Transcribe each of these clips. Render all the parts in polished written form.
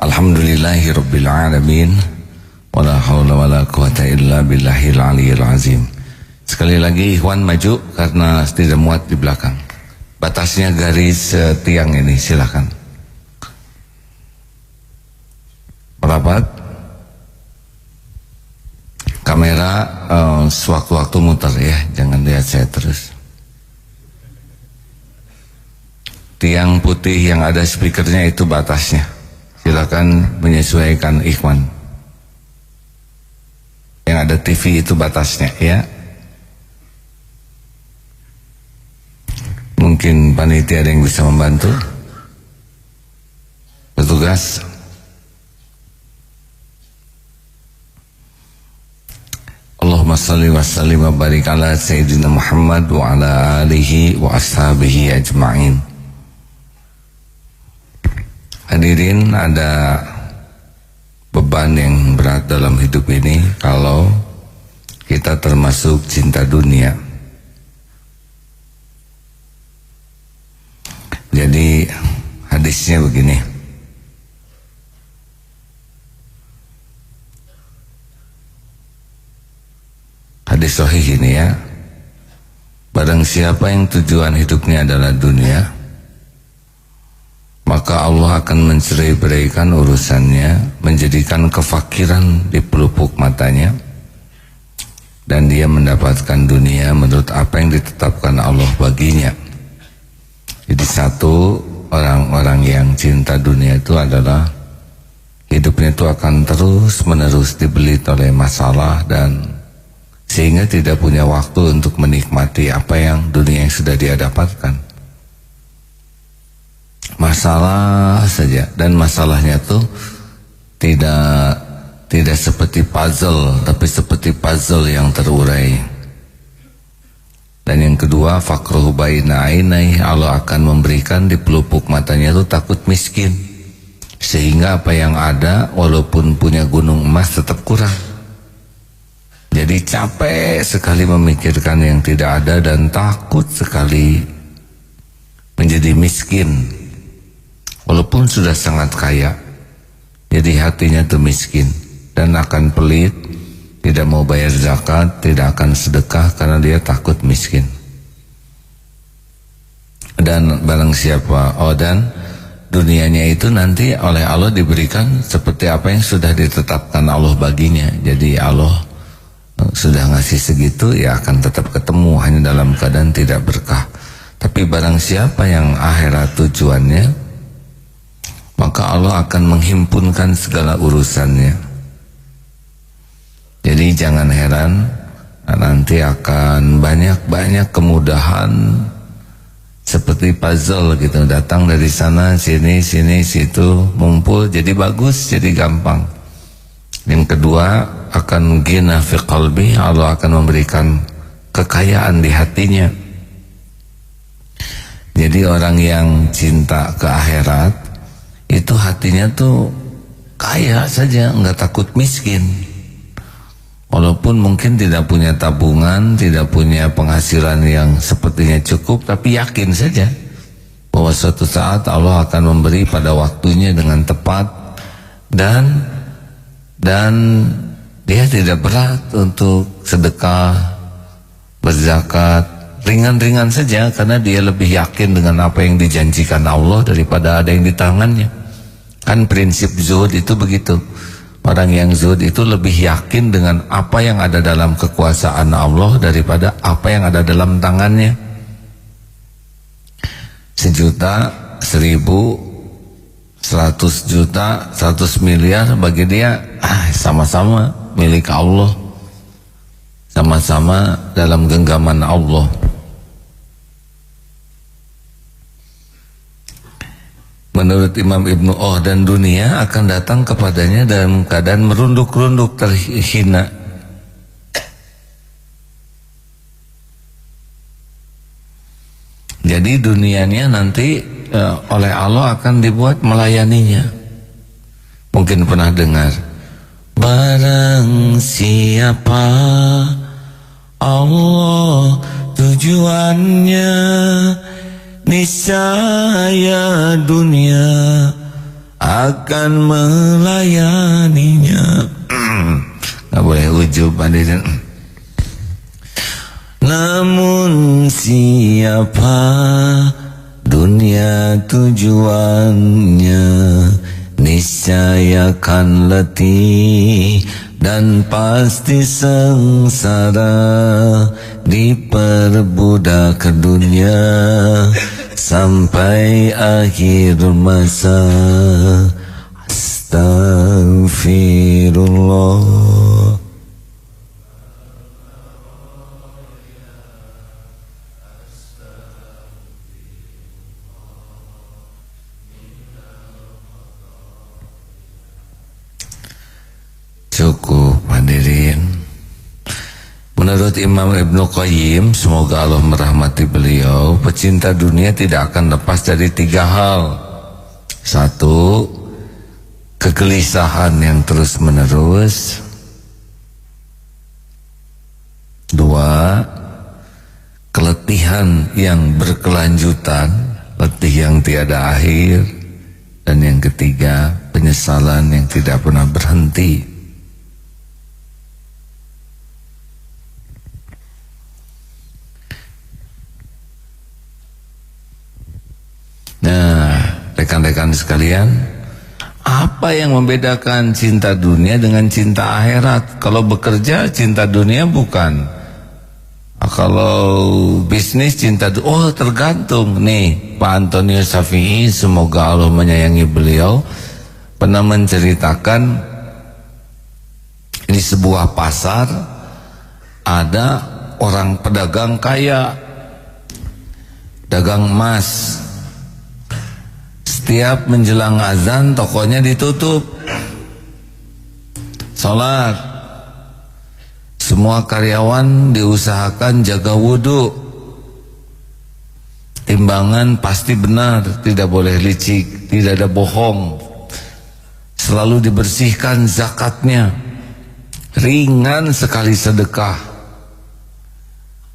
Alhamdulillahi Rabbil Alamin. Wala hawla wala quwata illa billahil aliyil azim. Sekali lagi ikhwan maju karena tidak muat di belakang. Batasnya garis tiang ini, silakan. Merapat. Kamera sewaktu-waktu muter ya, jangan lihat saya terus. Tiang putih yang ada speakernya itu batasnya. Silakan menyesuaikan ikhwan. Yang ada TV itu batasnya ya. Mungkin panitia ada yang bisa membantu. Petugas. Allahumma salli wa sallim wa barik ala Sayyidina Muhammad wa ala alihi wa ashabihi ajma'in. Hadirin, ada beban yang berat dalam hidup ini kalau kita termasuk cinta dunia. Jadi hadisnya begini. Hadis sahih ini ya. Barang siapa yang tujuan hidupnya adalah dunia, maka Allah akan mencerai-beraikan urusannya, menjadikan kefakiran di pelupuk matanya, dan dia mendapatkan dunia menurut apa yang ditetapkan Allah baginya. Jadi satu, orang-orang yang cinta dunia itu adalah hidupnya itu akan terus-menerus dibelit oleh masalah, dan sehingga tidak punya waktu untuk menikmati apa yang dunia yang sudah dia dapatkan. Masalah saja, dan masalahnya tuh tidak seperti puzzle, tapi seperti puzzle yang terurai. Dan yang kedua, faqruhu baina ainai, Allah akan memberikan di pelupuk matanya itu takut miskin, sehingga apa yang ada walaupun punya gunung emas tetap kurang. Jadi capek sekali memikirkan yang tidak ada dan takut sekali menjadi miskin walaupun sudah sangat kaya. Jadi hatinya itu miskin dan akan pelit, tidak mau bayar zakat, tidak akan sedekah karena dia takut miskin. Dan barang siapa, dan dunianya itu nanti oleh Allah diberikan seperti apa yang sudah ditetapkan Allah baginya. Jadi Allah sudah ngasih segitu, ya akan tetap ketemu, hanya dalam keadaan tidak berkah. Tapi barang siapa yang akhirat tujuannya, maka Allah akan menghimpunkan segala urusannya. Jadi jangan heran nanti akan banyak-banyak kemudahan seperti puzzle gitu, datang dari sana sini situ, ngumpul jadi bagus, jadi gampang. Yang kedua, akan ghina fi qalbi, Allah akan memberikan kekayaan di hatinya. Jadi orang yang cinta ke akhirat itu hatinya tuh kaya saja, enggak takut miskin. Walaupun mungkin tidak punya tabungan, tidak punya penghasilan yang sepertinya cukup, tapi yakin saja bahwa suatu saat Allah akan memberi pada waktunya dengan tepat, dan dia tidak berat untuk sedekah, berzakat, ringan-ringan saja karena dia lebih yakin dengan apa yang dijanjikan Allah daripada ada yang di tangannya. Kan prinsip zuhud itu begitu. Orang yang zuhud itu lebih yakin dengan apa yang ada dalam kekuasaan Allah daripada apa yang ada dalam tangannya. 1 juta, 1000, 100 juta, 100 miliar bagi dia sama-sama milik Allah, sama-sama dalam genggaman Allah. Menurut Imam Ibnu dan dunia akan datang kepadanya dalam keadaan merunduk-runduk terhina. Jadi dunianya nanti oleh Allah akan dibuat melayaninya. Mungkin pernah dengar, barang siapa Allah tujuannya, niscaya dunia akan melayaninya. Nggak boleh ujub hadirin. Namun siapa dunia tujuannya, niscaya kan letih dan pasti sengsara, diperbudak dunia sampai akhir masa. Astaghfirullah. Cukup hadirin. Menurut Imam Ibnu Qayyim, semoga Allah merahmati beliau, pecinta dunia tidak akan lepas dari 3 hal. 1, kegelisahan yang terus menerus. 2, keletihan yang berkelanjutan, letih yang tiada akhir. Dan yang ketiga, penyesalan yang tidak pernah berhenti. Nah, rekan-rekan sekalian, apa yang membedakan cinta dunia dengan cinta akhirat? Kalau bekerja cinta dunia bukan. Kalau bisnis cinta dunia, oh tergantung. Nih, Pak Antonio Syafi'i, semoga Allah menyayangi beliau, pernah menceritakan di sebuah pasar ada orang pedagang kaya, dagang emas. Setiap menjelang azan tokonya ditutup, sholat. Semua karyawan diusahakan jaga wudhu. Timbangan pasti benar, tidak boleh licik, tidak ada bohong. Selalu dibersihkan zakatnya. Ringan sekali sedekah.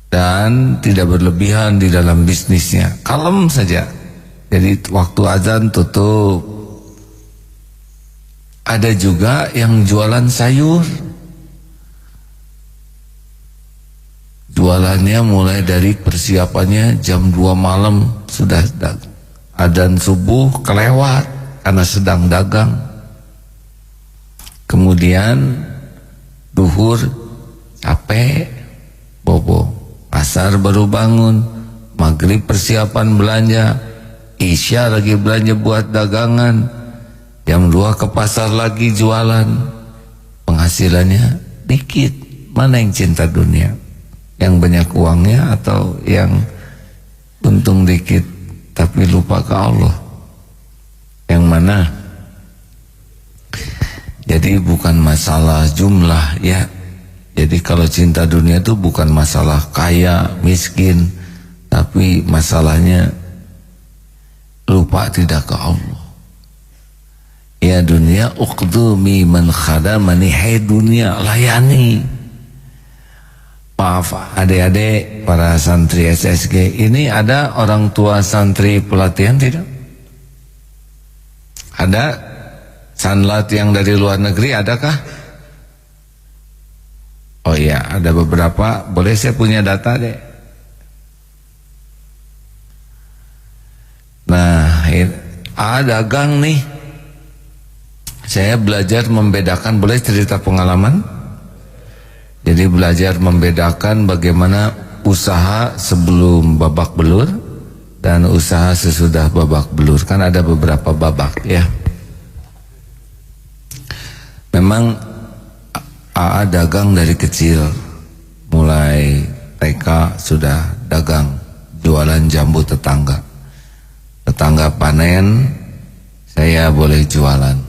Dan tidak berlebihan di dalam bisnisnya. Kalem saja. Jadi waktu azan tutup. Ada juga yang jualan sayur. Jualannya mulai dari persiapannya jam 2 malam sudah adzan subuh kelewat karena sedang dagang. Kemudian duhur capek, bobo. Asar baru bangun, maghrib persiapan belanja. Isya lagi belanja buat dagangan, jam 2 ke pasar lagi jualan. Penghasilannya dikit. Mana yang cinta dunia? Yang banyak uangnya atau yang untung dikit tapi lupa ke Allah? Yang mana? Jadi bukan masalah jumlah ya. Jadi kalau cinta dunia itu bukan masalah kaya, miskin, tapi masalahnya lupa tidak ke Allah. Ya dunia uqdumi man khadamani, hai dunia layani. Maaf adik-adik para santri SSG, ini ada orang tua santri pelatihan tidak? Ada sanlat yang dari luar negeri adakah? Oh iya, ada beberapa. Boleh saya punya data deh? Nah, dagang nih. Saya belajar membedakan, boleh cerita pengalaman? Jadi belajar membedakan bagaimana usaha sebelum babak belur dan usaha sesudah babak belur. Kan ada beberapa babak ya. Memang AA dagang dari kecil. Mulai TK sudah dagang, jualan jambu tetangga. Tetangga panen, saya boleh jualan.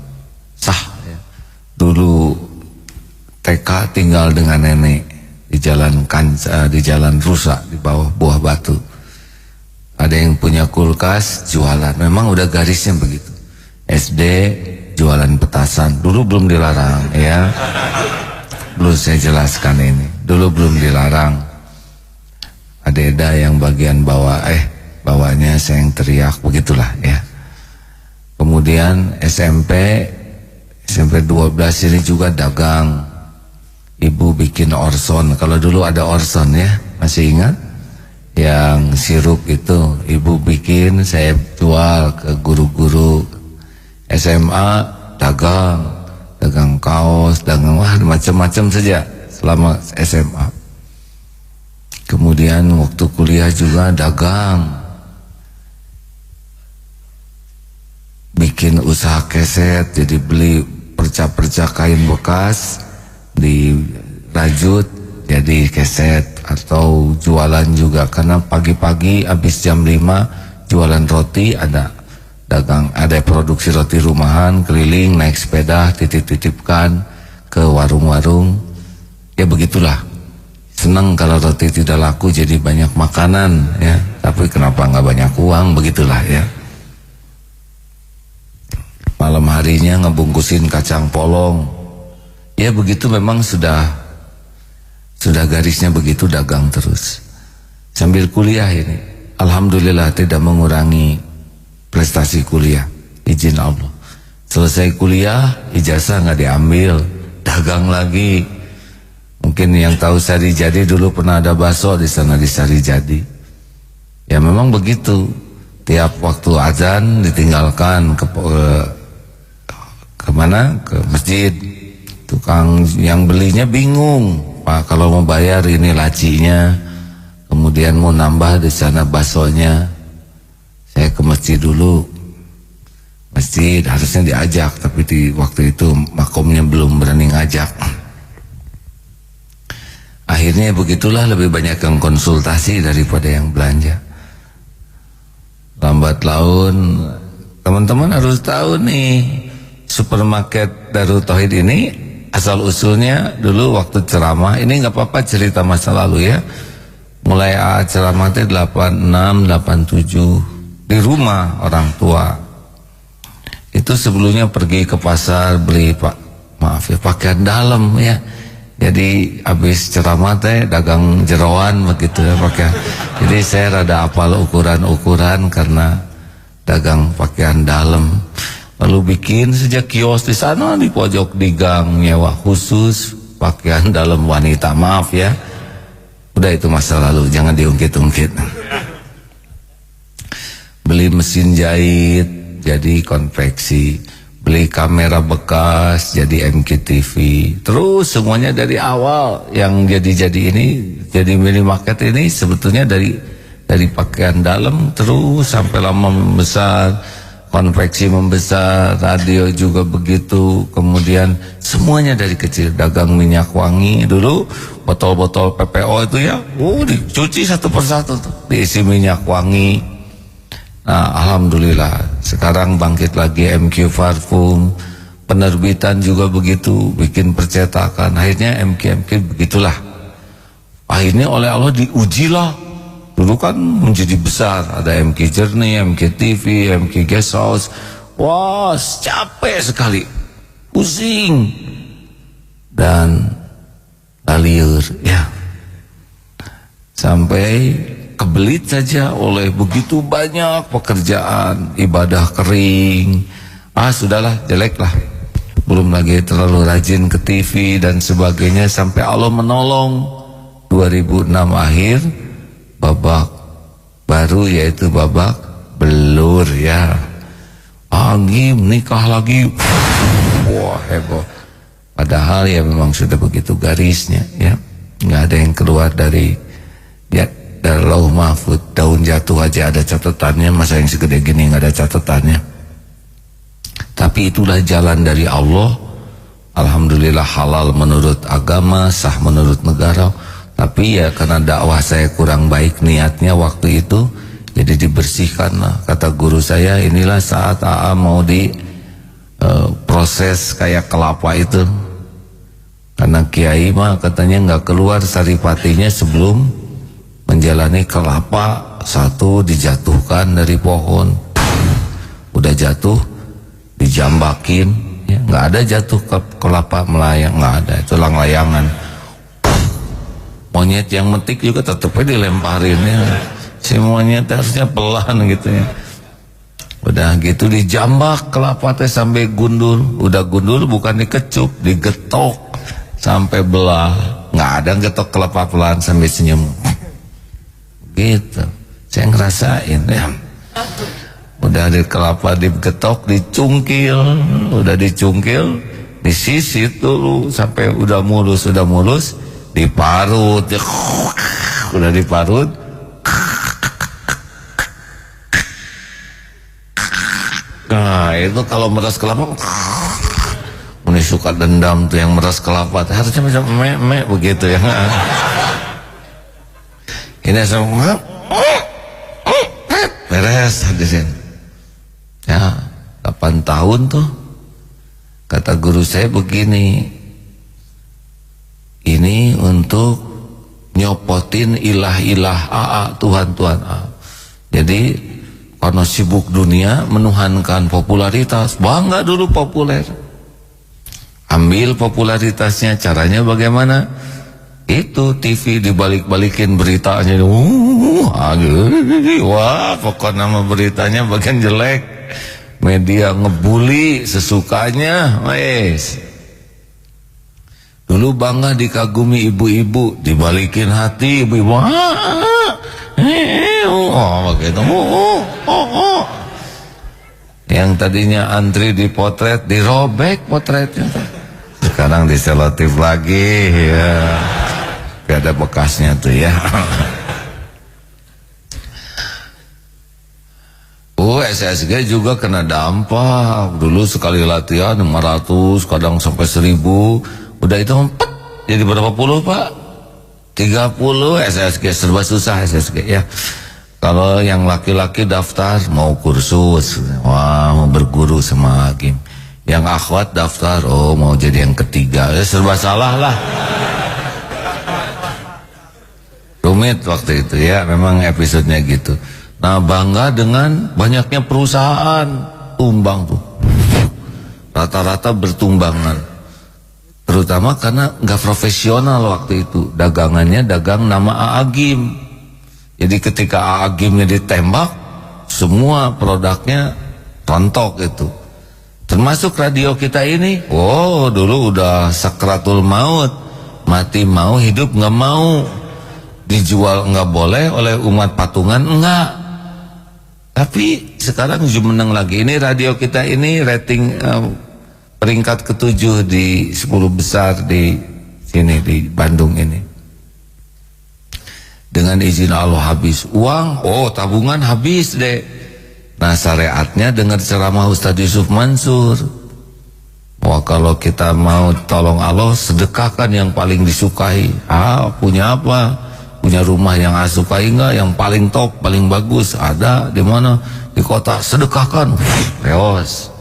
Sah ya. Dulu TK tinggal dengan nenek di jalan di jalan rusak di bawah buah batu. Ada yang punya kulkas jualan. Memang udah garisnya begitu. SD jualan petasan. Dulu belum dilarang ya. Belum saya jelaskan ini. Dulu belum dilarang. Ada yang bagian bawah bawahnya saya yang teriak, begitulah ya. Kemudian kemudian SMP 12 ini juga dagang. Ibu bikin Orson, kalau dulu ada Orson ya, masih ingat? Yang sirup itu ibu bikin, saya jual ke guru-guru. SMA dagang kaos, dagang macam-macam saja selama SMA. Kemudian waktu kuliah juga dagang, bikin usaha keset, jadi beli perca-perca kain bekas dirajut jadi keset, atau jualan juga, karena pagi-pagi habis jam 5 jualan roti, ada dagang, ada produksi roti rumahan, keliling naik sepeda titip-titipkan ke warung-warung. Ya begitulah, senang kalau roti tidak laku jadi banyak makanan ya, tapi kenapa nggak banyak uang, begitulah ya. Malam harinya ngebungkusin kacang polong. Ya begitu, memang sudah garisnya begitu, dagang terus. Sambil kuliah ini, alhamdulillah tidak mengurangi prestasi kuliah, izin Allah. Selesai kuliah, ijazah nggak diambil, dagang lagi. Mungkin yang tahu Sari Jadi, dulu pernah ada bakso di sana di Sari Jadi. Ya memang begitu. Tiap waktu azan ditinggalkan kemana? Ke masjid. Tukang yang belinya bingung, Pak, kalau mau bayar ini lacinya, kemudian mau nambah di sana baksonya. Saya ke masjid dulu. Masjid harusnya diajak, tapi di waktu itu makomnya belum berani ngajak. Akhirnya begitulah, lebih banyak yang konsultasi daripada yang belanja. Lambat laun, teman-teman harus tahu nih, supermarket Darut Tauhid ini asal usulnya dulu waktu ceramah, ini nggak apa-apa cerita masa lalu ya. Mulai ceramah itu 86, 87 di rumah orang tua. Itu sebelumnya pergi ke pasar beli pakaian dalam ya. Jadi habis ceramah teh dagang jeroan begitu ya pakaian. Jadi saya rada hafal ukuran-ukuran karena dagang pakaian dalam. Lalu bikin sejak kios di sana di pojok di gang, nyewa khusus pakaian dalam wanita. Maaf ya, udah itu masa lalu, jangan diungkit-ungkit. Beli mesin jahit jadi konveksi, beli kamera bekas jadi MKTV, terus semuanya dari awal. Yang jadi ini, jadi minimarket ini sebetulnya dari pakaian dalam terus sampai lama membesar. Konveksi membesar, radio juga begitu. Kemudian semuanya dari kecil. Dagang minyak wangi dulu, botol-botol PPO itu ya, dicuci satu persatu tuh, diisi minyak wangi. Nah alhamdulillah sekarang bangkit lagi MQ Parfum. Penerbitan juga begitu, bikin percetakan. Akhirnya MQ begitulah. Akhirnya oleh Allah diujilah. Dulu kan menjadi besar, ada MK Journey, MK TV, MK Guest House. Wah, capek sekali, pusing dan laliur ya. Sampai kebelit saja oleh begitu banyak pekerjaan, ibadah kering. Sudahlah, jelek lah. Belum lagi terlalu rajin ke TV dan sebagainya, sampai Allah menolong 2006 akhir. Babak baru, yaitu babak belur ya. Nikah lagi. Wah heboh. Padahal ya memang sudah begitu garisnya ya. Nggak ada yang keluar dari lauh mahfud. Daun jatuh aja ada catatannya, masa yang segede gini nggak ada catatannya. Tapi itulah jalan dari Allah. Alhamdulillah halal menurut agama, sah menurut negara. Tapi ya karena dakwah saya kurang baik niatnya waktu itu, jadi dibersihkan lah. Kata guru saya, inilah saat AA mau di proses kayak kelapa itu. Karena kiai mah katanya nggak keluar saripatinya sebelum menjalani kelapa. Satu dijatuhkan dari pohon, udah jatuh dijambakin ya, nggak ada jatuh ke kelapa melayang, nggak ada, itu layangan. Monyet yang metik juga tetapnya dilemparin ya. Si monyet harusnya pelan gitu ya. Udah gitu dijambak kelapa teh sampai gundul. Udah gundul bukan dikecup, digetok sampai belah. Nggak ada getok kelapa pelan sampai senyum. Gitu. Saya ngerasain ya. Udah di kelapa digetok, dicungkil, udah dicungkil, disisit dulu sampai udah mulus, diparut, udah diparut. Nah itu kalau meras kelapa, ini suka dendam tuh yang meras kelapa, harusnya macam begitu ya. Ini semua beres hadirin. Ya 8 tahun tuh. Kata guru saya begini, ini untuk nyopotin ilah-ilah AA, Tuhan-Tuhan AA. Jadi karena sibuk dunia menuhankan popularitas, bangga dulu populer, ambil popularitasnya. Caranya bagaimana? Itu TV dibalik-balikin beritanya, wah pokoknya nama beritanya bagian jelek, media ngebully sesukanya, wes. Dulu bangga dikagumi ibu-ibu, dibalikin hati ibu-ibu, begitu. Yang tadinya antri di potret, dirobek potretnya. Sekarang diselotif lagi, ya. Gak ada bekasnya tuh ya. SSG juga kena dampak. Dulu sekali latihan 500, kadang sampai 1000. Udah itu 4, jadi berapa puluh Pak? 30 SSG, serba susah SSG ya. Kalau yang laki-laki daftar mau kursus, wah mau berguru sama hakim. Yang akhwat daftar, oh mau jadi yang ketiga, ya serba salah lah. Rumit waktu itu ya, memang episodenya gitu. Nah bangga dengan banyaknya perusahaan tumbang tuh, rata-rata bertumbangan. Terutama karena nggak profesional waktu itu, dagangannya dagang nama Aagim. Jadi ketika Aagimnya ditembak, semua produknya rontok itu. Termasuk radio kita ini, oh dulu udah sakratul maut, mati mau hidup nggak mau, dijual nggak boleh oleh umat patungan enggak. Tapi sekarang jumeneng lagi, ini radio kita ini rating peringkat ke-7 di 10 besar di sini di Bandung ini. Dengan izin Allah habis uang, oh tabungan habis deh. Nah syariatnya dengar ceramah Ustadz Yusuf Mansur, wah kalau kita mau tolong Allah, sedekahkan yang paling disukai. Punya apa? Punya rumah yang sukai enggak? Yang paling top, paling bagus ada di mana? Di kota, sedekahkan. Reos.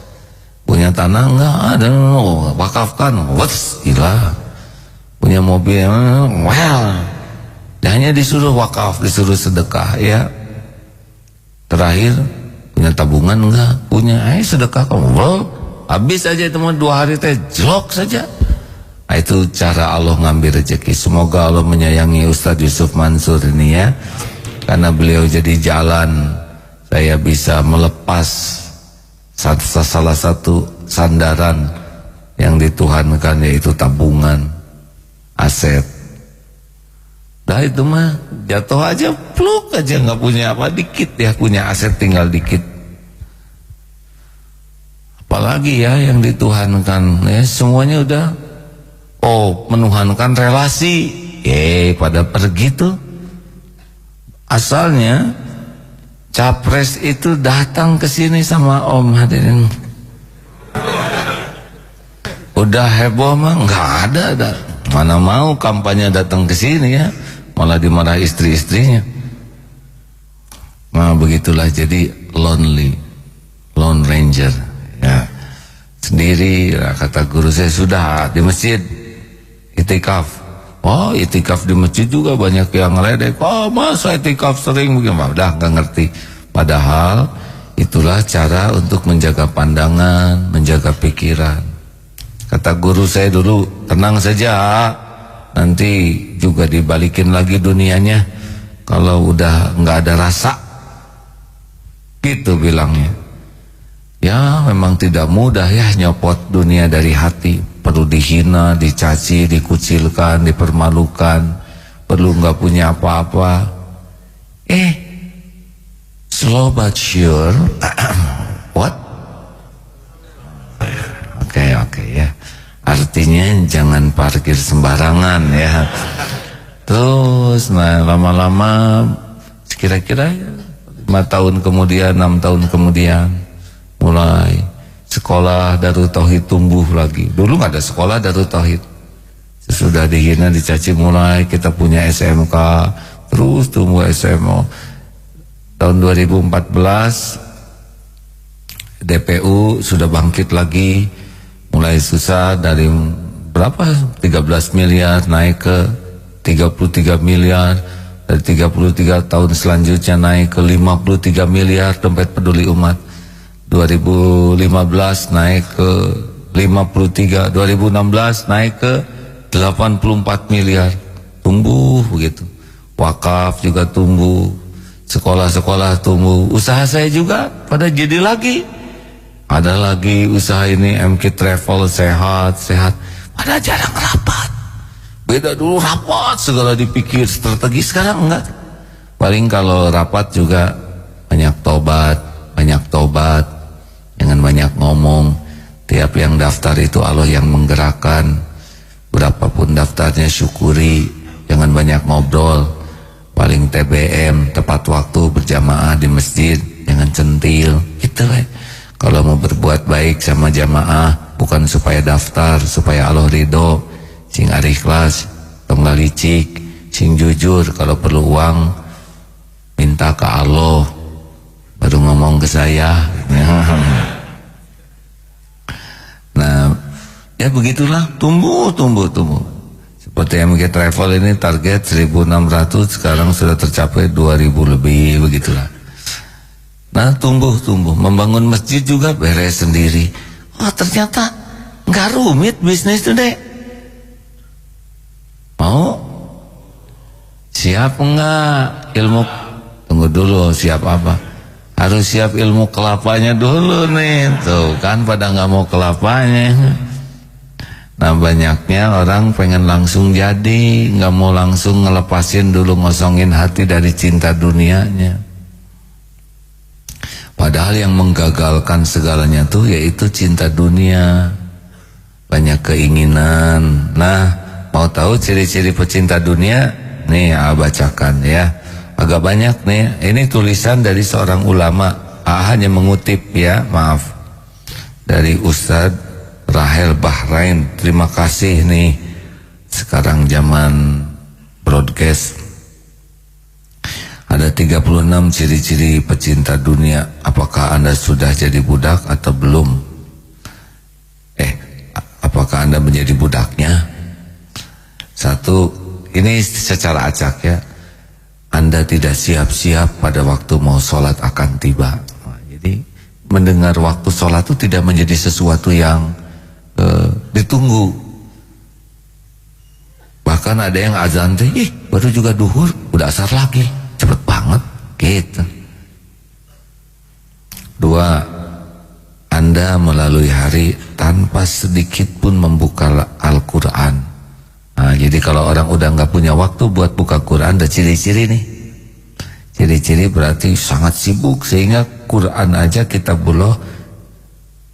Punya tanah enggak? Ada, wakafkan. Gila. Punya mobil, hanya disuruh wakaf, disuruh sedekah ya. Terakhir punya tabungan enggak? Punya, sedekahkan. Habis aja teman 2 hari teh jlok saja. Nah, itu cara Allah ngambil rezeki. Semoga Allah menyayangi Ustadz Yusuf Mansur ini ya, karena beliau jadi jalan saya bisa melepas salah satu sandaran yang dituhankan, yaitu tabungan, aset. Nah itu mah jatuh aja, pluk aja, nggak punya apa, dikit ya, punya aset tinggal dikit. Apalagi ya yang dituhankan ya, semuanya udah menuhankan relasi, pada pergi tuh. Asalnya capres itu datang ke sini sama Om, hadirin. Udah heboh mah nggak ada. Mana mau kampanye datang ke sini ya, malah dimarah istri-istrinya. Nah begitulah, jadi lone ranger ya, sendiri. Nah, kata guru saya, sudah di masjid itikaf. Oh itikaf di masjid juga banyak yang ngeledek. Oh masa itikaf sering begini? Udah gak ngerti. Padahal itulah cara untuk menjaga pandangan, menjaga pikiran. Kata guru saya dulu, tenang saja, nanti juga dibalikin lagi dunianya kalau udah nggak ada rasa, gitu bilangnya. Ya memang tidak mudah ya nyopot dunia dari hati. Perlu dihina, dicaci, dikucilkan, dipermalukan, perlu nggak punya apa-apa. Slow but sure. What? Oke ya. Artinya jangan parkir sembarangan ya. Terus lama-lama kira-kira 5 tahun kemudian, 6 tahun kemudian mulai sekolah Darut Tauhid tumbuh lagi. Dulu nggak ada sekolah Darut Tauhid. Sesudah dihina, dicaci, mulai kita punya SMK, terus tumbuh SMA. Tahun 2014 DPU sudah bangkit lagi, mulai susah dari berapa 13 miliar naik ke 33 miliar, dari 33 tahun selanjutnya naik ke 53 miliar dompet peduli umat. 2015 naik ke 53, 2016 naik ke 84 miliar, tumbuh begitu. Wakaf juga tumbuh, sekolah-sekolah tumbuh, usaha saya juga pada jadi lagi. Ada lagi usaha ini, MK Travel, sehat, pada jarang rapat. Beda dulu rapat, segala dipikir strategi, sekarang enggak. Paling kalau rapat juga banyak tobat, jangan banyak ngomong. Tiap yang daftar itu Allah yang menggerakkan. Berapapun daftarnya syukuri, jangan banyak ngobrol. Paling TBM, tepat waktu, berjamaah di masjid, jangan centil, gitu lah. Kalau mau berbuat baik sama jamaah, bukan supaya daftar, supaya Allah ridho. Sing ari ikhlas, tong licik, sing jujur. Kalau perlu uang, minta ke Allah, baru ngomong ke saya. Nah, ya begitulah, tumbuh. Seperti MK Travel ini target 1.600, sekarang sudah tercapai 2.000 lebih, begitulah. Nah, tumbuh. Membangun masjid juga beres sendiri. Oh, ternyata nggak rumit bisnis itu, Dek. Mau? Siap enggak ilmu? Tunggu dulu, siap apa? Harus siap ilmu kelapanya dulu nih. Tuh kan pada nggak mau kelapanya. Nah, banyaknya orang pengen langsung jadi, nggak mau langsung ngelepasin dulu, ngosongin hati dari cinta dunianya. Padahal yang menggagalkan segalanya tuh yaitu cinta dunia, banyak keinginan. Nah, mau tahu ciri-ciri pecinta dunia? Nih, bacakan ya. Agak banyak nih. Ini tulisan dari seorang ulama. Hanya mengutip ya, maaf. Dari Ustadz Rahel Bahrain. Terima kasih nih. Sekarang zaman broadcast. Ada 36 ciri-ciri pecinta dunia. Apakah Anda sudah jadi budak atau belum? Apakah Anda menjadi budaknya? Satu, ini secara acak ya. Anda tidak siap-siap pada waktu mau sholat akan tiba. Jadi mendengar waktu sholat itu tidak menjadi sesuatu yang ditunggu. Bahkan ada yang azan tuh, baru juga duhur, udah asar lagi. Cepet banget gitu. Dua, Anda melalui hari tanpa sedikit pun membuka Al-Quran. Nah, jadi kalau orang udah nggak punya waktu buat buka Quran, ada ciri-ciri nih. Ciri-ciri berarti sangat sibuk, sehingga Quran aja kitabullah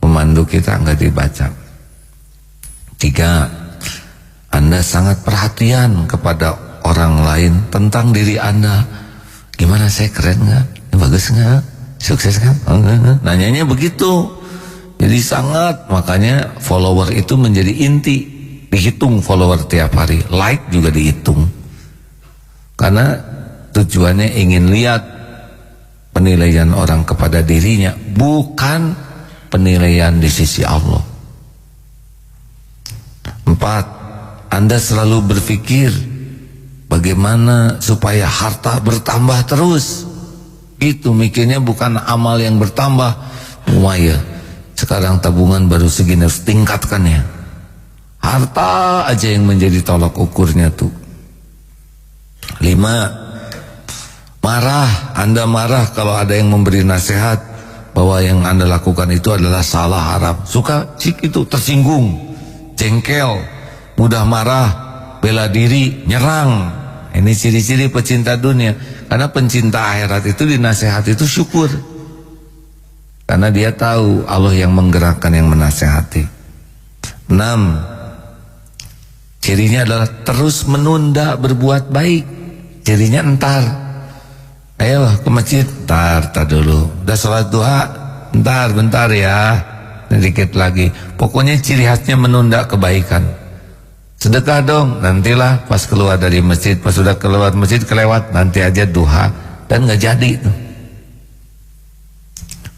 memandu kita nggak dibaca. Tiga, Anda sangat perhatian kepada orang lain tentang diri Anda. Gimana, saya keren nggak? Bagus nggak? Sukses kan? Nanyanya begitu. Jadi sangat, makanya follower itu menjadi inti. Dihitung follower tiap hari, like juga dihitung. Karena tujuannya ingin lihat penilaian orang kepada dirinya, bukan penilaian di sisi Allah. 4, Anda selalu berpikir bagaimana supaya harta bertambah terus. Itu mikirnya bukan amal yang bertambah. Ya, sekarang tabungan baru segini, harus tingkatkan ya. Harta aja yang menjadi tolak ukurnya tuh. 5, marah. Anda marah kalau ada yang memberi nasihat, bahwa yang Anda lakukan itu adalah salah, haram. Suka cik itu tersinggung, jengkel, mudah marah, bela diri, nyerang. Ini ciri-ciri pecinta dunia. Karena pencinta akhirat itu dinasehati itu syukur. Karena dia tahu Allah yang menggerakkan, yang menasehati. 6. Cirinya adalah terus menunda berbuat baik. Cirinya entar. Ayo ke masjid, entar dulu. Udah sholat duha, bentar ya. Sedikit lagi. Pokoknya ciri khasnya menunda kebaikan. Sedekah dong, nantilah pas keluar dari masjid. Pas sudah keluar masjid kelewat, nanti aja duha. Dan gak jadi tuh.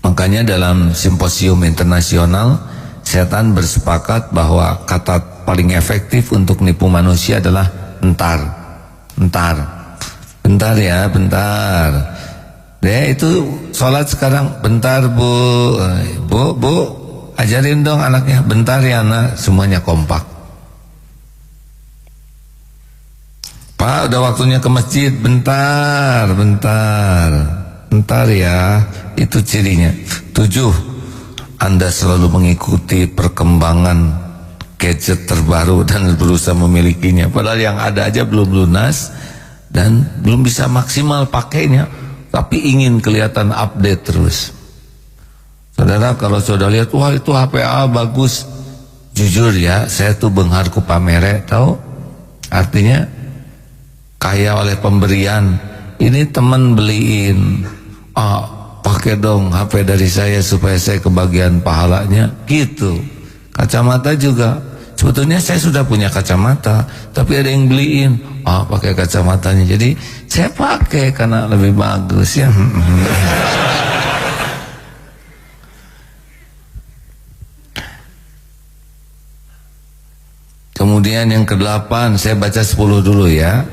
Makanya dalam simposium internasional, setan bersepakat bahwa kata paling efektif untuk nipu manusia adalah entar. Bentar ya, bentar. Dia itu sholat sekarang, bentar bu, ajarin dong anaknya, bentar ya nak. Semuanya kompak. Pak, udah waktunya ke masjid, bentar ya. Itu cirinya. 7. Anda selalu mengikuti perkembangan gadget terbaru dan berusaha memilikinya, padahal yang ada aja belum lunas dan belum bisa maksimal pakainya, tapi ingin kelihatan update terus. Saudara, kalau saudara lihat, wah itu HP A bagus, jujur ya, saya tuh benghar ku pamere, tahu artinya kaya oleh pemberian. Ini teman beliin, pakai dong HP dari saya supaya saya kebagian pahalanya, gitu. Kacamata juga, sebetulnya saya sudah punya kacamata, tapi ada yang beliin, pakai kacamatanya, jadi saya pakai karena lebih bagus ya. Kemudian yang ke-8, saya baca 10 dulu ya.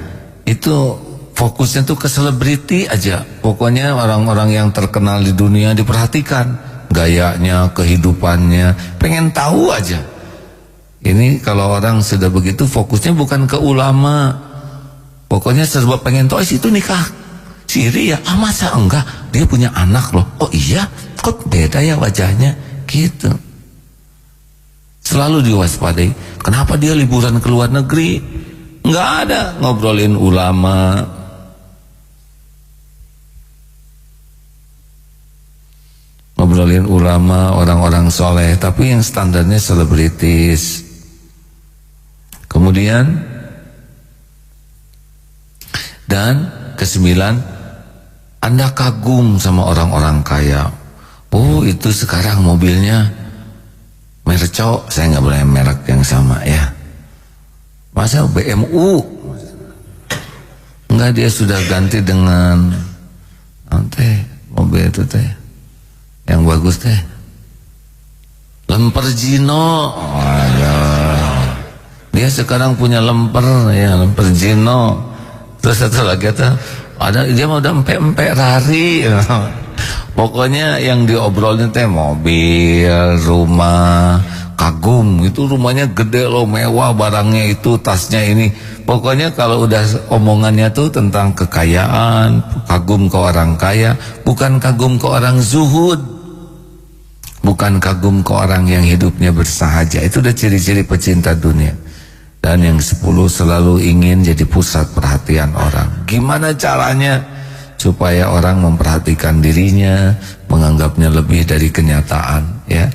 Itu fokusnya tuh ke selebriti aja. Pokoknya orang-orang yang terkenal di dunia diperhatikan, gayanya, kehidupannya, pengen tahu aja. Ini kalau orang sudah begitu, fokusnya bukan ke ulama. Pokoknya serba pengen tahu, itu nikah siri ya, masa enggak, dia punya anak loh, oh iya, kok beda ya wajahnya, gitu. Selalu diwaspadai. Kenapa dia liburan ke luar negeri? Nggak ada ngobrolin ulama. Ngobrolin ulama, orang-orang soleh, tapi yang standarnya selebritis. Kemudian dan ke-9, Anda kagum sama orang-orang kaya. Oh, itu sekarang mobilnya Merco, saya nggak boleh merek yang sama ya. Masa BMW? Enggak, dia sudah ganti dengan mobil itu teh yang bagus teh, Lamborghini. Dia sekarang punya Lamborghini. Terus satu lagi tuh ada, dia mau udah empe Rari. Pokoknya yang diobrolnya teh mobil, rumah, kagum, itu rumahnya gede loh, mewah barangnya itu, tasnya ini. Pokoknya kalau udah omongannya tuh tentang kekayaan, kagum ke orang kaya, bukan kagum ke orang zuhud, bukan kagum ke orang yang hidupnya bersahaja. Itu udah ciri-ciri pecinta dunia. Dan yang 10, selalu ingin jadi pusat perhatian orang. Gimana caranya supaya orang memperhatikan dirinya, menganggapnya lebih dari kenyataan ya.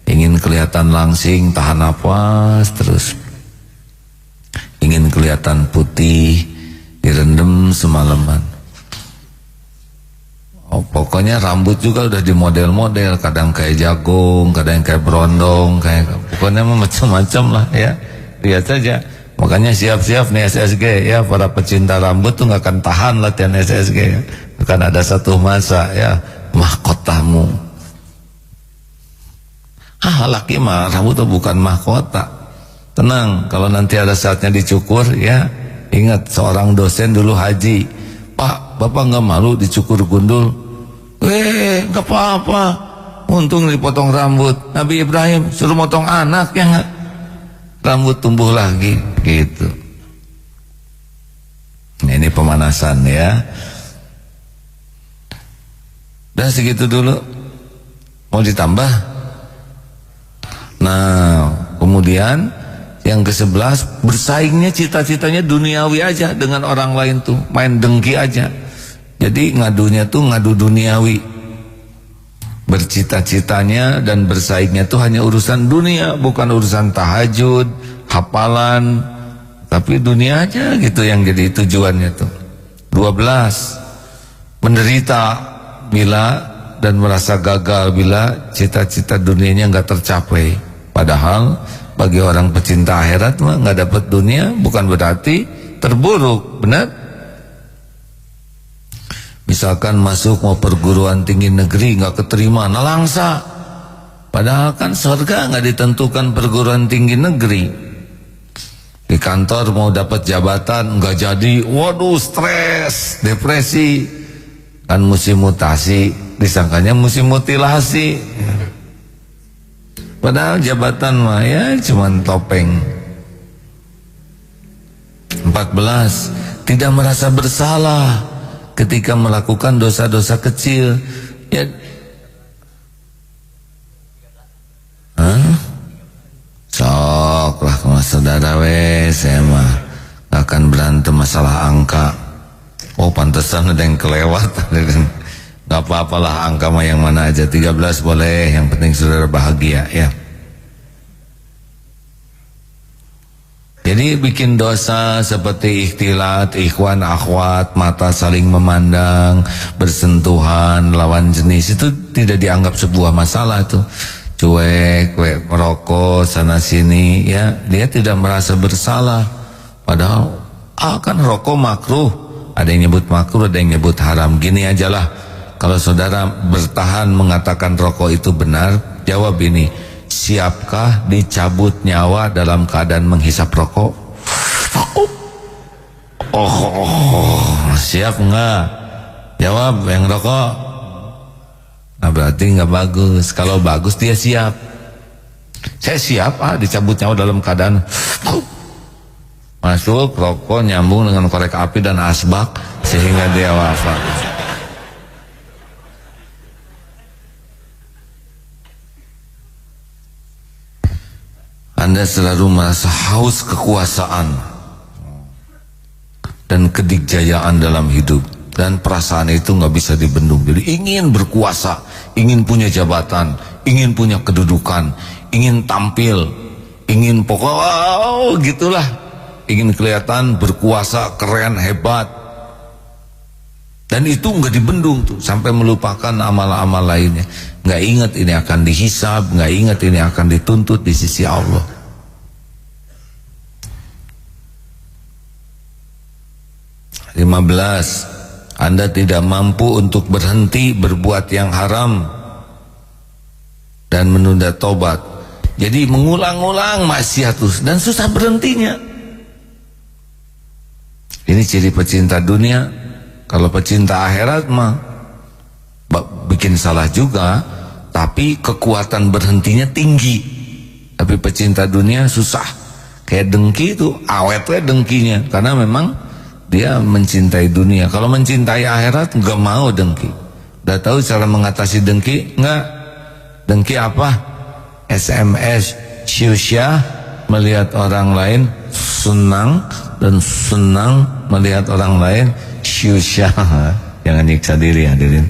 Ingin kelihatan langsing, tahan napas terus. Ingin kelihatan putih, direndam semalaman. Pokoknya rambut juga udah di model-model, kadang kayak jagung, kadang kayak berondong, pokoknya macam-macam lah ya. Lihat saja. Makanya siap-siap nih SSG ya, para pecinta rambut tuh gak akan tahan latihan SSG ya. Akan ada satu masa ya, mahkotamu. Laki mah rambut tuh bukan mahkota. Tenang, kalau nanti ada saatnya dicukur ya, ingat seorang dosen dulu haji, Pak, Bapak gak malu dicukur gundul? Gak apa-apa, untung dipotong rambut. Nabi Ibrahim suruh motong anak ya gak? Rambut tumbuh lagi gitu. Ini pemanasan ya. Udah segitu dulu. Mau ditambah? Nah, kemudian yang ke-11, bersaingnya cita-citanya duniawi aja dengan orang lain tuh, main dengki aja. Jadi ngadunya tuh ngadu duniawi. Bercita-citanya dan bersaingnya tuh hanya urusan dunia, bukan urusan tahajud, hafalan, tapi dunia aja gitu yang jadi tujuannya tuh. 12, menderita bila dan merasa gagal bila cita-cita dunianya nggak tercapai. Padahal bagi orang pecinta akhirat mah nggak dapat dunia bukan berarti terburuk, benar? Misalkan masuk mau perguruan tinggi negeri nggak keterima, nalangsa. Padahal kan surga nggak ditentukan perguruan tinggi negeri. Di kantor mau dapat jabatan nggak jadi, waduh stres, depresi. Kan musim mutasi, disangkanya musim mutilasi. Padahal jabatan mah ya cuman topeng. 14, tidak merasa bersalah ketika melakukan dosa-dosa kecil. Ya, sok lah sama saudara saya mah gak akan berantem masalah angka. Oh pantesan ada yang kelewat. Gak apa-apalah angka mah yang mana aja, 13 boleh, yang penting saudara bahagia ya. Jadi bikin dosa seperti ikhtilat, ikhwan, akhwat, mata saling memandang, bersentuhan, lawan jenis, itu tidak dianggap sebuah masalah tuh. Cuek, merokok sana sini ya, dia tidak merasa bersalah. Padahal kan rokok makruh, ada yang nyebut makruh, ada yang nyebut haram. Gini aja lah, kalau saudara bertahan mengatakan rokok itu benar, jawab ini, siapkah dicabut nyawa dalam keadaan menghisap rokok? Siap enggak? Jawab yang rokok. Nah berarti enggak bagus. Kalau bagus dia siap. Saya siap dicabut nyawa dalam keadaan masuk rokok nyambung dengan korek api dan asbak sehingga dia wafat. Anda selalu merasa haus kekuasaan dan kedikjayaan dalam hidup, dan perasaan itu nggak bisa dibendung. Jadi ingin berkuasa, ingin punya jabatan, ingin punya kedudukan, ingin tampil, ingin gitulah, ingin kelihatan berkuasa, keren, hebat. Dan itu nggak dibendung tuh sampai melupakan amal-amal lainnya. Nggak ingat ini akan dihisab, nggak ingat ini akan dituntut di sisi Allah. Lima-belas, Anda tidak mampu untuk berhenti berbuat yang haram dan menunda tobat. Jadi mengulang-ulang maksiat terus dan susah berhentinya. Ini ciri pecinta dunia. Kalau pecinta akhirat mah bikin salah juga, tapi kekuatan berhentinya tinggi. Tapi pecinta dunia susah. Kayak dengki itu awetnya dengkinya, karena memang dia mencintai dunia. Kalau mencintai akhirat nggak mau dengki. Udah tahu cara mengatasi dengki? Nggak. Dengki apa? SMS, syusyah, melihat orang lain senang, dan senang melihat orang lain syusyah. Jangan nyiksa diri hadirin.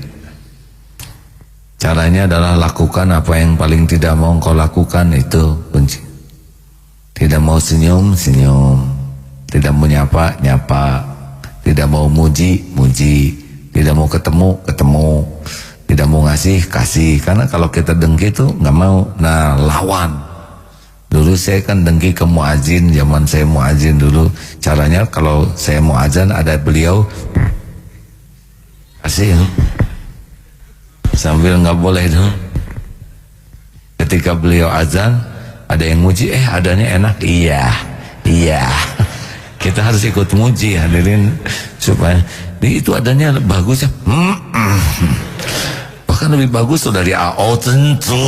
Caranya adalah lakukan apa yang paling tidak mau engkau lakukan, itu kunci. Tidak mau senyum, senyum. Tidak mau nyapa, nyapa. Tidak mau muji, muji. Tidak mau ketemu, ketemu. Tidak mau ngasih, kasih. Karena kalau kita dengki itu nggak mau. Nah, lawan. Dulu saya kan dengki ke muazin, zaman saya muazin dulu. Caranya kalau saya mau azan ada beliau, kasih sambil nggak boleh dong. Ketika beliau azan ada yang muji, adanya enak, iya, iya. Kita harus ikut muji hadirin supaya itu adanya bagusnya. Bahkan lebih bagus tuh dari AO tentu.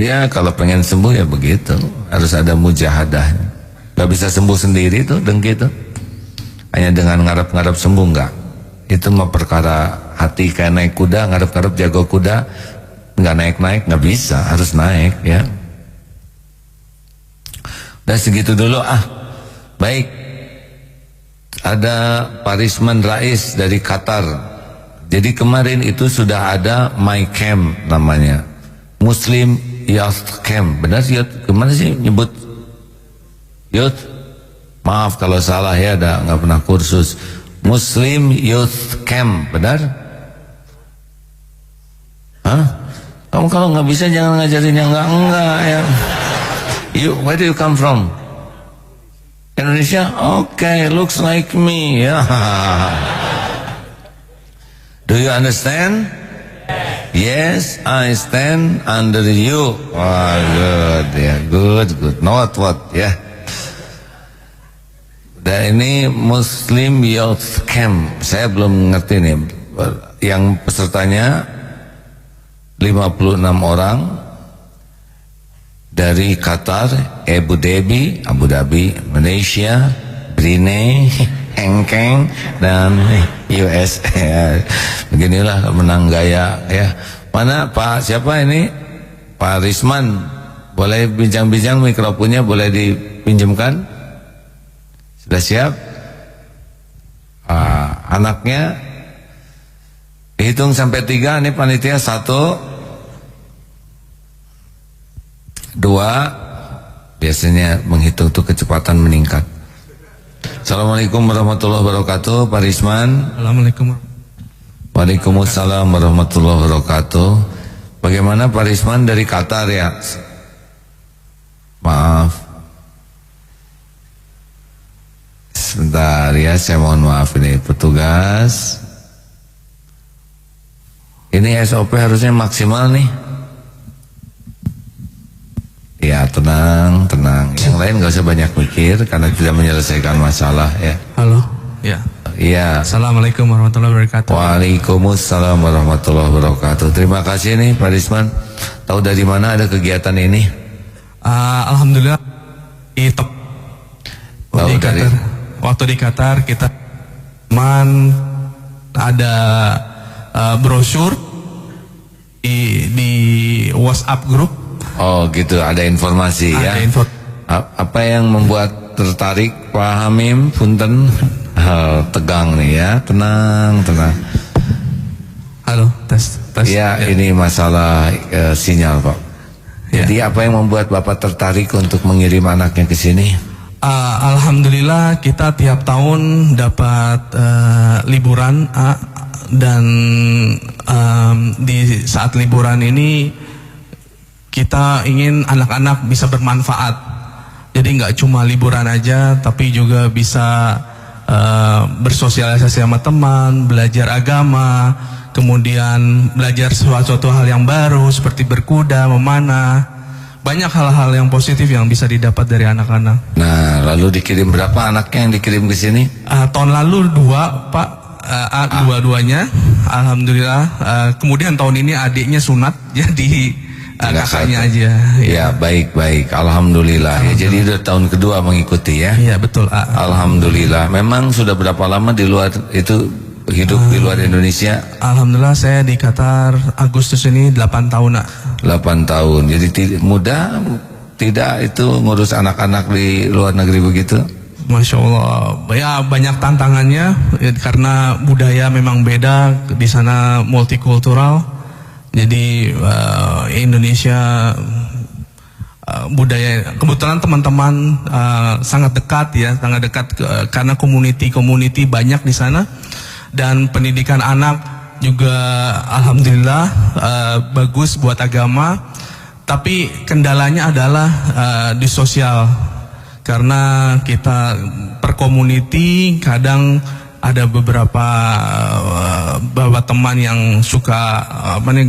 Ya kalau pengen sembuh ya begitu, harus ada mujahadahnya. Gak bisa sembuh sendiri tuh dengki itu. Hanya dengan ngarap-ngarap sembuh enggak. Itu mah perkara hati kayak naik kuda, ngarep-ngarep jago kuda, nggak naik-naik, nggak bisa, harus naik ya. Udah segitu dulu Baik, ada Pak Risman Rais dari Qatar. Jadi kemarin itu sudah ada My Camp namanya, Muslim Youth Camp. Benar sih, kemana sih nyebut Youth? Maaf kalau salah ya, nggak pernah kursus. Muslim Youth Camp, benar? Kamu kalau nggak bisa jangan ngajarin yang enggak ya. Where do you come from? Indonesia? Okay, looks like me ya. Do you understand? Yes, I stand under you. Oh, good ya, good. Not what ya. Dan ini Muslim Youth Camp. Saya belum ngerti nih. Yang pesertanya 56 orang dari Qatar, Abu Dhabi, Malaysia, Brunei, Hong Kong, dan US. Beginilah menang gaya ya. Mana Pak siapa ini? Pak Risman. Boleh bincang-bincang, mikrofonnya boleh dipinjamkan? Sudah siap? Anaknya dihitung sampai 3. Ini panitia 1 2. Biasanya menghitung tuh kecepatan meningkat. Assalamualaikum warahmatullahi wabarakatuh. Pak Risman. Assalamualaikum. Waalaikumsalam warahmatullahi wabarakatuh. Bagaimana Pak Risman dari Qatar ya? Maaf, sebentar ya, saya mohon maaf ini petugas. Ini SOP harusnya maksimal nih. Ya tenang. Yang lain gak usah banyak mikir karena tidak menyelesaikan masalah ya. Halo. Ya. Iya. Assalamualaikum warahmatullahi wabarakatuh. Waalaikumsalam warahmatullahi wabarakatuh. Terima kasih nih Pak Risman. Tahu dari mana ada kegiatan ini? Alhamdulillah di Qatar. Waktu di Qatar kita ada brosur di WhatsApp grup. Oh gitu, ada informasi ya. Apa yang membuat tertarik Pak Hamim? Punten, tegang nih ya, tenang. Halo, tes. Ya, ini masalah sinyal Pak. Ya. Jadi apa yang membuat Bapak tertarik untuk mengirim anaknya ke sini? Alhamdulillah kita tiap tahun dapat liburan dan di saat liburan ini kita ingin anak-anak bisa bermanfaat. Jadi nggak cuma liburan aja, tapi juga bisa bersosialisasi sama teman, belajar agama, kemudian belajar suatu hal yang baru seperti berkuda, memanah. Banyak hal-hal yang positif yang bisa didapat dari anak-anak. Nah, lalu dikirim berapa anaknya yang dikirim ke sini? Tahun lalu 2, Pak. Dua-duanya, alhamdulillah. Kemudian tahun ini adiknya sunat, jadi kakaknya aja. Ya, baik. Alhamdulillah. Ya, jadi udah tahun kedua mengikuti ya. Iya, betul. Alhamdulillah. Memang sudah berapa lama di luar itu hidup di luar Indonesia? Alhamdulillah saya di Qatar Agustus ini 8 tahun. 8 tahun. Jadi mudah tidak itu ngurus anak-anak di luar negeri begitu? Masya Allah. Ya banyak tantangannya karena budaya memang beda, di sana multikultural. Jadi Indonesia budaya, kebetulan teman-teman sangat dekat karena community banyak di sana, dan pendidikan anak juga alhamdulillah bagus buat agama. Tapi kendalanya adalah di sosial, karena kita per community kadang ada beberapa teman yang suka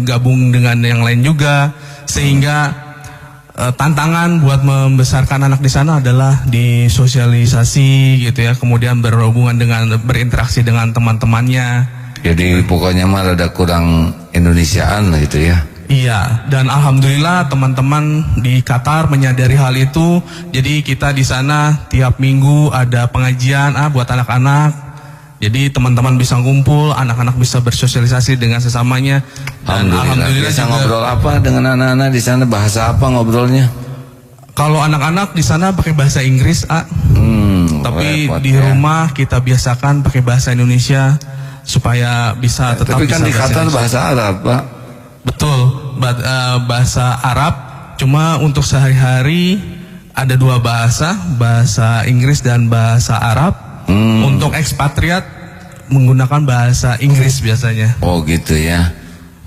gabung dengan yang lain juga, sehingga tantangan buat membesarkan anak di sana adalah di sosialisasi gitu ya, kemudian berinteraksi dengan teman-temannya. Jadi pokoknya mah rada kurang Indonesiaan gitu ya. Iya, dan alhamdulillah teman-teman di Qatar menyadari hal itu. Jadi kita di sana tiap minggu ada pengajian buat anak-anak. Jadi teman-teman bisa ngumpul, anak-anak bisa bersosialisasi dengan sesamanya. Dan alhamdulillah bisa juga, ngobrol apa dengan anak-anak di sana? Bahasa apa ngobrolnya? kalau anak-anak di sana pakai bahasa Inggris, tapi repot, di rumah kita biasakan pakai bahasa Indonesia supaya bisa tetap. Tapi kan bisa di Qatar bahasa Arab, Pak. Betul, bahasa Arab. Cuma untuk sehari-hari ada 2 bahasa, bahasa Inggris dan bahasa Arab. Untuk ekspatriat menggunakan bahasa Inggris biasanya. Oh gitu ya.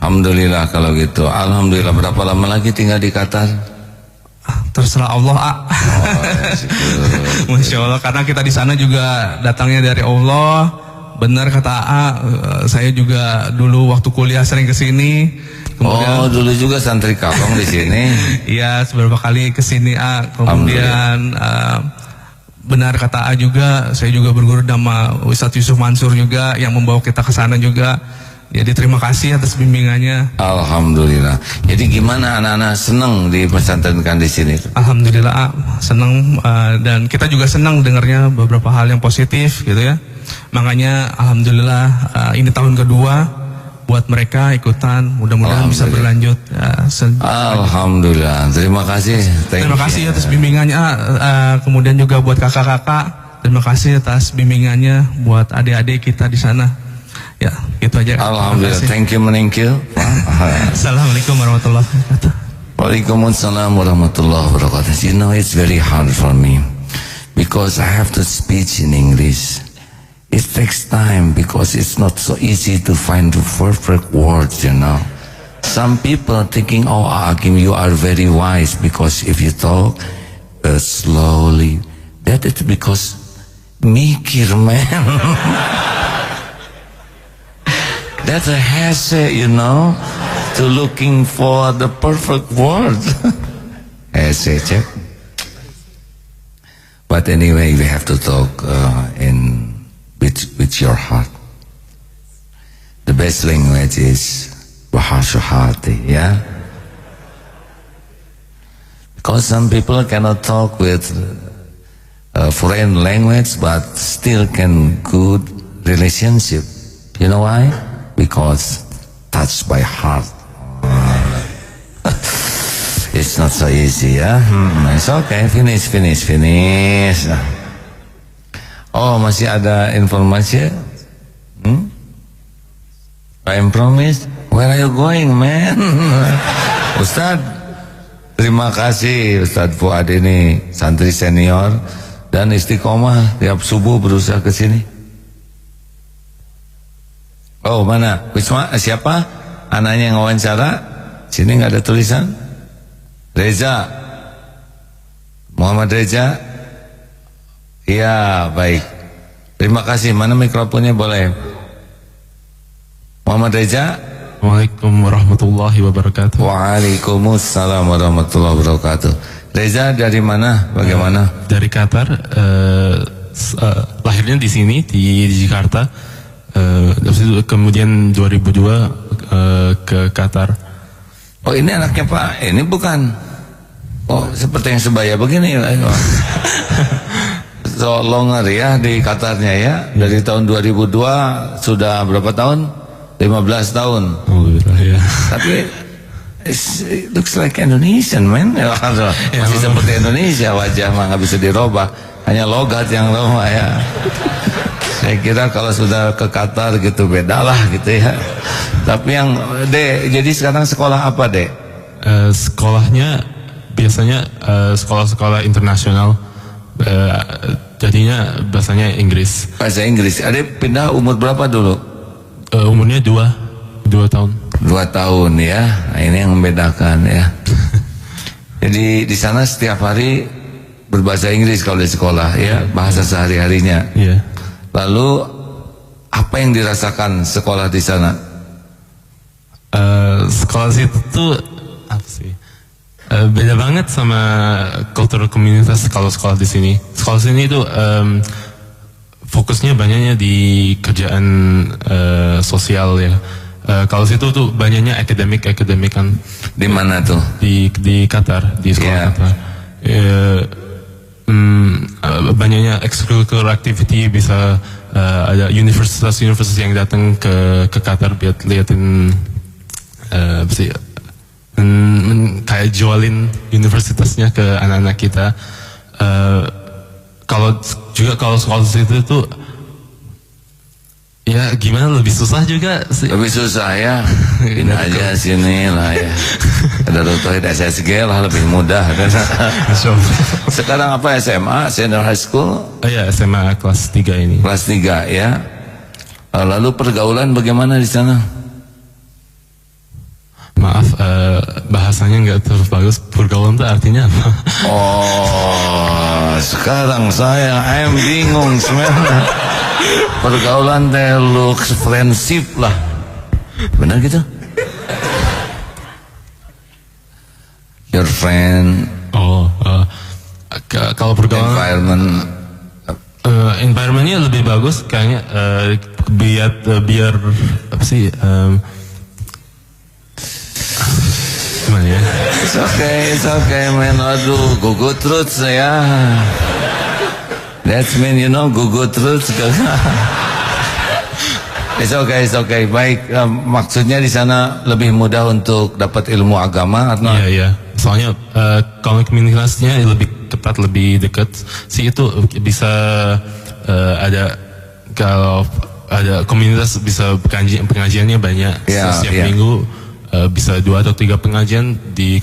Alhamdulillah kalau gitu. Alhamdulillah. Berapa lama lagi tinggal di Qatar? Terserah Allah, Masya Allah, karena kita di sana juga datangnya dari Allah. Benar kata saya juga dulu waktu kuliah sering ke sini. Oh, dulu juga santri Kalong di sini. Iya, beberapa kali ke sini, Kemudian benar kata juga, saya juga berguru sama Ustadz Yusuf Mansur juga yang membawa kita ke sana juga. Jadi terima kasih atas bimbingannya. Alhamdulillah. Jadi gimana anak-anak senang di pesantrenkan di sini? Alhamdulillah senang, dan kita juga senang dengarnya beberapa hal yang positif gitu ya. Makanya alhamdulillah ini tahun kedua buat mereka ikutan, mudah-mudahan bisa berlanjut. Alhamdulillah, terima kasih. Terima kasih atas bimbingannya. Kemudian juga buat kakak-kakak, terima kasih atas bimbingannya buat adik-adik kita di sana. Ya, gitu aja. Alhamdulillah, thank you. Assalamualaikum warahmatullahi wabarakatuh. Waalaikumsalam warahmatullahi wabarakatuh. You know, it's very hard for me because I have to speak in English. It takes time because it's not so easy to find the perfect words, you know. Some people thinking, oh Hakim, you are very wise because if you talk slowly, that is because mikir, man. That's a hase, you know, to looking for the perfect word. Hase, check. But anyway, we have to talk with your heart. The best language is bahasa hati, yeah. Because some people cannot talk with foreign language, but still can good relationship. You know why? Because touched by heart. It's not so easy, yeah. It's okay. Finish. Oh, masih ada informasi? I promise. Where are you going, man? Ustadz, terima kasih Ustadz Fuad ini santri senior dan istiqomah tiap subuh berusaha ke sini. Oh, mana? Wisma, siapa? Anaknya yang wawancara? Sini nggak ada tulisan. Reza, Muhammad Reza. Iya, baik. Terima kasih. Mana mikrofonnya boleh? Muhammad Reza. Waalaikumsalam warahmatullahi wabarakatuh. Waalaikumsalam warahmatullahi wabarakatuh. Reza dari mana? Bagaimana? Dari Qatar. Lahirnya di sini di Jakarta. Kemudian 2002 ke Qatar. Oh, ini anaknya Pak. Ini bukan. Oh, seperti yang sebaya begini. So longer ya di Qatarnya ya. Dari tahun 2002 sudah berapa tahun? 15 tahun. Alhamdulillah ya. Tapi it looks like Indonesian, man. Masih seperti Indonesia, wajah mah nggak bisa dirubah. Hanya logat yang lama ya. Saya kira kalau sudah ke Qatar gitu bedalah gitu ya. Tapi yang Dek, jadi sekarang sekolah apa Dek? Sekolahnya biasanya sekolah-sekolah internasional. Jadinya bahasanya Inggris. Bahasa Inggris. Adek pindah umur berapa dulu? Umurnya 2 tahun. 2 tahun ya. Nah, ini yang membedakan ya. Jadi di sana setiap hari berbahasa Inggris kalau di sekolah ya, bahasa sehari-harinya. Iya. Lalu apa yang dirasakan sekolah di sana? Sekolah situ tuh apa sih? Beda banget sama kultur komunitas kalau sekolah di sini. Sekolah sini itu fokusnya banyaknya di kerjaan sosial ya. Kalau situ tuh banyaknya akademik kan. Di mana tuh? Di Qatar, di sekolah Qatar. Banyaknya extracurricular activity, bisa ada universitas yang datang ke Qatar biar liatin apa sih, kayak jualin universitasnya ke anak-anak kita. Kalau sekolah situ tuh ya gimana, lebih susah juga sih. Lebih susah ya. Ini aja sini lah ya. Ada Rutohid SSG lah, lebih mudah kan. Sekarang apa, SMA, senior high school? Oh ya, SMA kelas 3 ini. Kelas 3 ya. Lalu pergaulan bagaimana di sana? Maaf, bahasanya nggak terlalu bagus. Pergaulan itu artinya apa? Oh, sekarang I'm bingung sebenarnya. Pergaulan teh looks friendship lah. Benar gitu? Your friend. Oh, kalau pergaulan environmentnya lebih bagus kayaknya, biar apa sih, gimana ya? It's okay man. Aduh, gugut roots ya. That's mean gugut roots. It's okay. Baik, maksudnya di sana lebih mudah untuk dapat ilmu agama atau? Iya. Soalnya kalau komunitasnya lebih ketat, lebih dekat sih, itu bisa kalau ada komunitas bisa pengajiannya banyak. Setiap minggu bisa 2 atau 3 pengajian di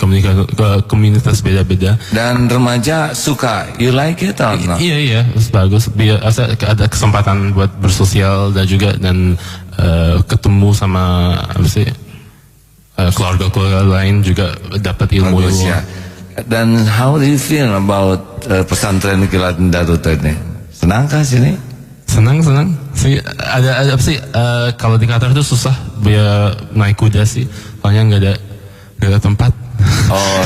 komunitas beda-beda. Dan remaja suka, you like it or not? Iya, bagus. Biar ada kesempatan buat bersosial dan ketemu sama apa sih, keluarga lain, juga dapat ilmu. Bagus ya. Dan how do you feel about pesantren Kilat Darut ini? Senangkah sini? Senang sih. Ada apa sih, kalau di Qatar itu susah biar naik kuda sih, soalnya nggak ada tempat. Oh,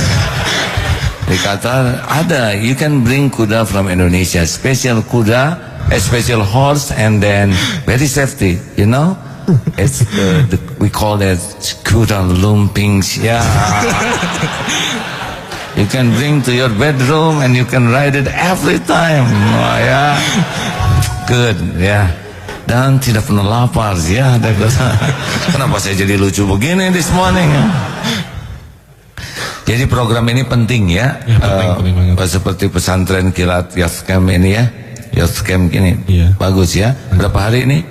di Qatar ada, you can bring kuda from Indonesia, special kuda, a special horse, and then very safety, it's we call it kuda lumpings. Yeah. You can bring to your bedroom and you can ride it every time. Oh, yeah. Good, ya. Dan tidak pernah lapar, ya. Kenapa saya jadi lucu begini this morning? Jadi program ini penting ya. Penting banget. Seperti pesantren Kilat Youth Camp ini ya. Youth Camp ini. Iya. Bagus ya. Berapa hari ini?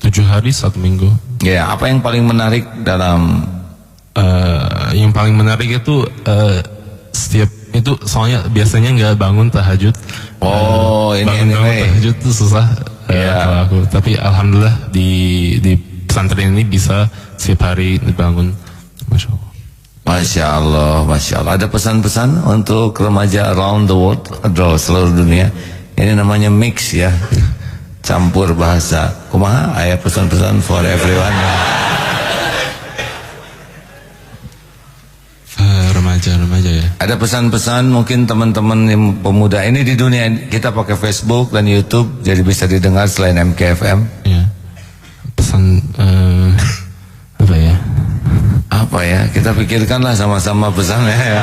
7 hari 1 minggu. Ya, apa yang paling menarik dalam? Yang paling menarik itu setiap itu, soalnya biasanya nggak bangun tahajud. Oh, bangun tahajud itu susah kalau aku. Tapi alhamdulillah di pesantren ini bisa setiap hari dibangun. Masya Allah. Ada pesan-pesan untuk remaja around the world, seluruh dunia. Ini namanya mix ya, campur bahasa. Kumaha aya pesan-pesan for everyone. Remaja ya. Ada pesan-pesan mungkin teman-teman pemuda ini di dunia kita pakai Facebook dan YouTube, jadi bisa didengar selain MKFM. Ya. Pesan apa ya? Kita pikirkanlah sama-sama pesannya ya.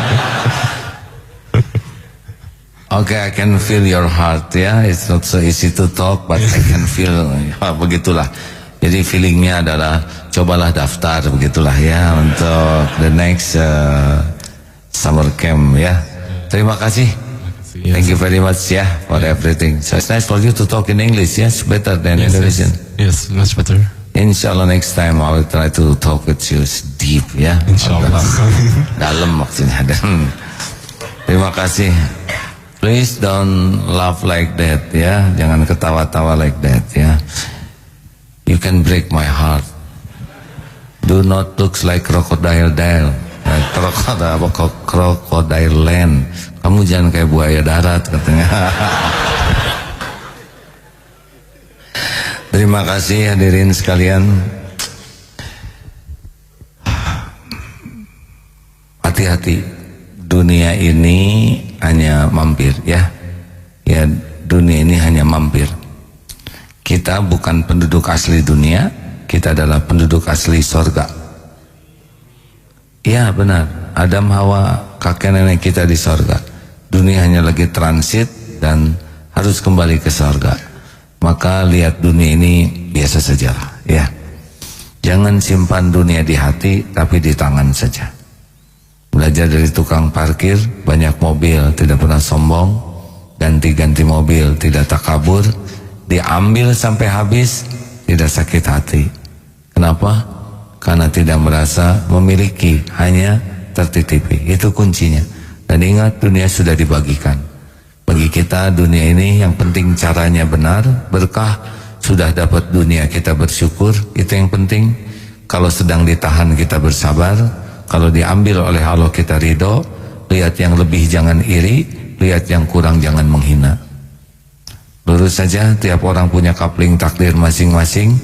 Okay, I can feel your heart ya. It's not so easy to talk, but I can feel. Begitulah. Jadi feelingnya adalah cobalah daftar, begitulah ya, untuk the next summer camp ya. Terima kasih. Thank you very much ya for everything. So it's nice for you to talk in English, yes, better than Indonesian. Yes, much better. Inshallah next time I will try to talk with you deep ya. Inshallah. Dalam maksudnya. Dan terima kasih. Please don't laugh like that ya. Jangan ketawa-tawa like that ya. You can break my heart. Do not look like crocodile land. Crocodile land. Kamu jangan kayak buaya darat katanya. Terima kasih hadirin sekalian. Hati-hati, dunia ini hanya mampir ya. Ya, dunia ini hanya mampir. Kita bukan penduduk asli dunia, kita adalah penduduk asli sorga. Ya benar, Adam Hawa kakek nenek kita di sorga. Dunia hanya lagi transit dan harus kembali ke sorga. maka lihat dunia ini biasa saja ya. Jangan simpan dunia di hati, tapi di tangan saja. Belajar dari tukang parkir, banyak mobil, tidak pernah sombong, ganti-ganti mobil, tidak takabur, diambil sampai habis, tidak sakit hati. Kenapa? Karena tidak merasa memiliki, hanya tertitipi. Itu kuncinya. Dan ingat, dunia sudah dibagikan. Bagi kita dunia ini yang penting caranya benar, berkah. Sudah dapat dunia kita bersyukur, itu yang penting. Kalau sedang ditahan kita bersabar, kalau diambil oleh Allah kita ridho. Lihat yang lebih jangan iri, lihat yang kurang jangan menghina. Lurus saja, tiap orang punya kapling takdir masing-masing.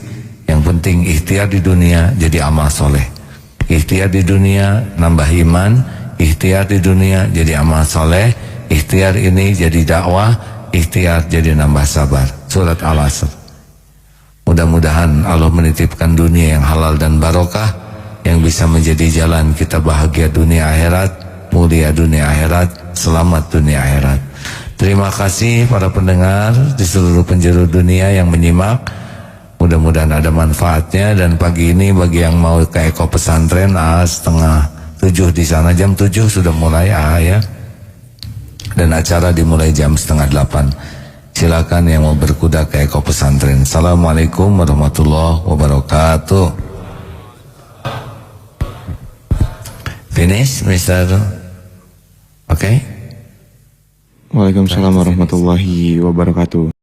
Yang penting ikhtiar di dunia jadi amal soleh, ikhtiar di dunia nambah iman, ikhtiar di dunia jadi amal soleh, ikhtiar ini jadi dakwah, ikhtiar jadi nambah sabar. Surat Al-Asr. Mudah-mudahan Allah menitipkan dunia yang halal dan barokah, yang bisa menjadi jalan kita bahagia dunia akhirat, mulia dunia akhirat, selamat dunia akhirat. Terima kasih para pendengar di seluruh penjuru dunia yang menyimak. Mudah-mudahan ada manfaatnya. Dan pagi ini bagi yang mau ke Eko Pesantren, 6:30 di sana, jam 7 sudah mulai ya. Dan acara dimulai jam 7:30. Silakan yang mau berkuda ke Eko Pesantren. Assalamualaikum warahmatullahi wabarakatuh. Finish, Mr. Okay? Waalaikumsalam warahmatullahi wabarakatuh.